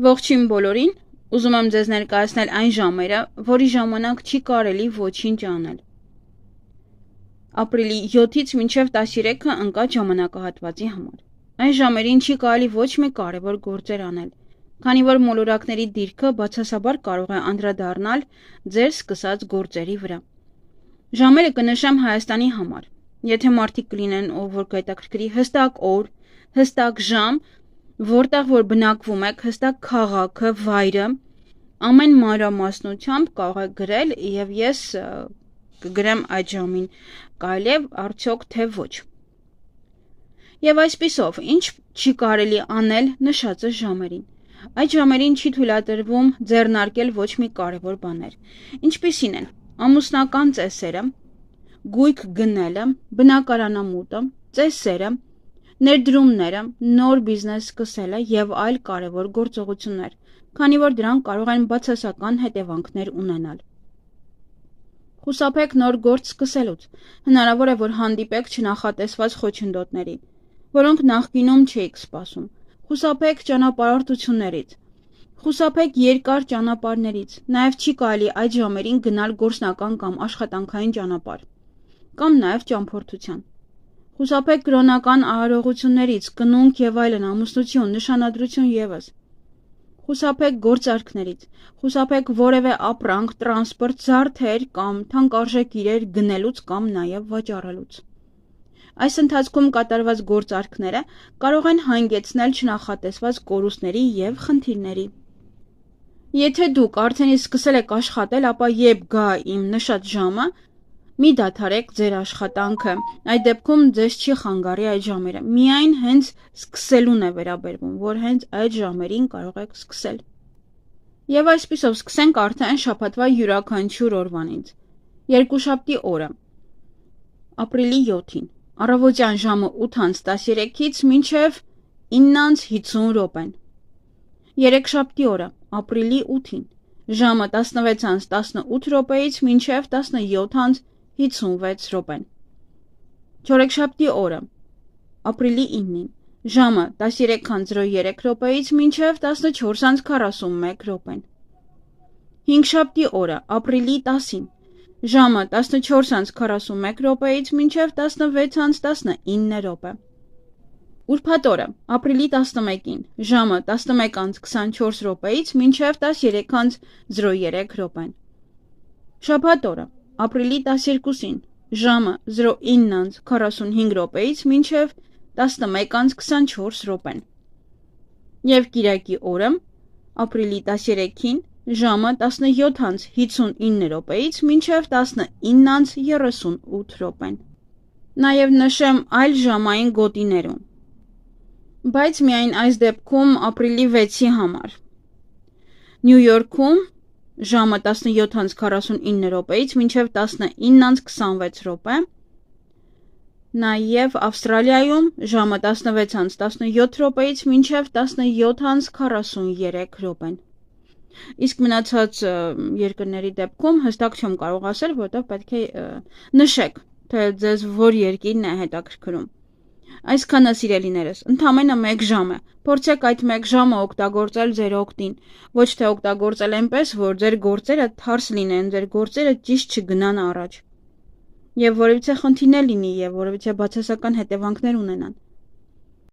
Ողջույն բոլորին, ուզում եմ ձեզ ներկայացնել այն ժամերը, որի ժամանակ չի կարելի ոչինչ անել։ Ապրիլի 7-ից մինչև 13-ը ընկած ժամանակահատվածի համար։ Այն ժամերին չի կարելի ոչ մի կարևոր գործեր անել, քանի որ մոլորակների դիրքը բացասաբար կարող է անդրադառնալ ձեր սկսած գործերի վրա։ Ժամերը կնշեմ Հայաստանի համար։ Եթե մարդիկ կլինեն, ով որ կհետաքրքրի հստակ օր, հստակ ժամ, որտեղ որ բնակվում եք, հստակ քաղաքը, վայրը, ամեն մանրամասնությամբ կարող եք գրել եւ ես կգրեմ այդ ժամին, կարելի է արդյոք թե ոչ։ Եվ այսպիսով, ինչ չի կարելի անել նշածը ժամերին։ Այդ ժամերին չի թույլատրվում ձեռնարկել ոչ մի կարևոր բաներ, ինչպիսին են ամուսնական ծեսերը, գույք գնելը, բնակարանամուտը, ծեսերը, ներդրումները, նոր բիզնես սկսելը եւ այլ կարևոր գործողություններ, քանի որ դրանք կարող են բացասական հետևանքներ ունենալ։ Խուսափեք նոր գործ սկսելուց։ Հնարավոր է, որ հանդիպեք չնախատեսված խոչընդոտների, որոնք նախկինում չէիք սպասում։ Խուսափեք ճանապարհորդություններից։ Խուսափեք երկար ճանապարհներից։ Նաեւ չի կարելի այդ ժամերին գնալ գործնական կամ աշխատանքային ճանապարհ, կամ նաեւ ճամփորդության։ Խուսափեք կրոնական արարողություններից, կնունք եւ այլն, ամուսնություն, նշանադրություն եւս։ Խուսափեք գործարքներից, խուսափեք որևէ ապրանք, տրանսպորտ, զարդեր կամ թանկարժեք իրեր գնելուց կամ նաեւ վաճառելուց։ Այս ընթացքում կատարված գործարքները կարող են հանգեցնել չնախատեսված կորուստների եւ խնդիրների։ Եթե դուք արդեն սկսել եք աշխատել, ապա երբ գա իմ նշած ժամը, մի դադարեք ձեր աշխատանքը, այդ դեպքում ձեզ չի խանգարի այդ ժամերը, միայն հենց սկսելուն է վերաբերվում, որ հենց այդ ժամերին կարող եք սկսել։ Եվ այսպիսով սկսենք արդեն շաբաթվա յուրաքանչյուր օրվանից։ Երկուշաբթի օրը, ապրիլի 7-ին, առավոտյան ժամը 8:13-ից մինչև 9:50 րոպեն։ Երեքշաբթի օրը, ապրիլի 8-ին, ժամը 16:18 րոպեից մինչև 17:56 րոպեն։ Չորեքշաբթի օրը, ապրիլի 9-ին, ժամը 13:03 րոպեից մինչև 14:41 րոպեն։ Հինգշաբթի օրը, ապրիլի 10-ին, ժամը 14:41 րոպեից մինչև 16:19 րոպե։ Ուրբաթ օրը, ապրիլի 11-ին, ժամը 11:24 րոպեից մինչև 13:03 րոպեն։ Շաբաթ օրը, ապրիլի 12-ին, ժամը 09:45 րոպեից մինչև 11:24 րոպեն։ Եվ կիրակի օրը, ապրիլի 13-ին, ժամը 17:59 րոպեից մինչև 19:38 րոպեն։ Նաև նշեմ այլ ժամային գոտիներում, բայց միայն այս դեպքում ապրիլի 6-ի համար։ Նյու Յորքում ժամը 17:49 րոպեից մինչև 19:26 րոպե, նաև Ավստրալիայում ժամը 16:17 րոպեից մինչև 17:43 րոպեն։ Իսկ մնացած երկրների դեպքում հստակ չեմ կարող ասել, որովհետև պետք է նշեք, թե ձեզ որ երկիրն է հետաքրքրում։ Այսքանը սիրելիներս, ընդամենը 1 ժամ է։ Փորձեք այդ 1 ժամը օգտագործել ձեր օգտին, ոչ թե օգտագործել այնպես, որ ձեր գործերը թարս լինեն, ձեր գործերը ճիշտ չգնան առաջ։ Եվ որևիցե խնդիրներ լինի, եւ որևիցե բացասական հետևանքներ ունենան։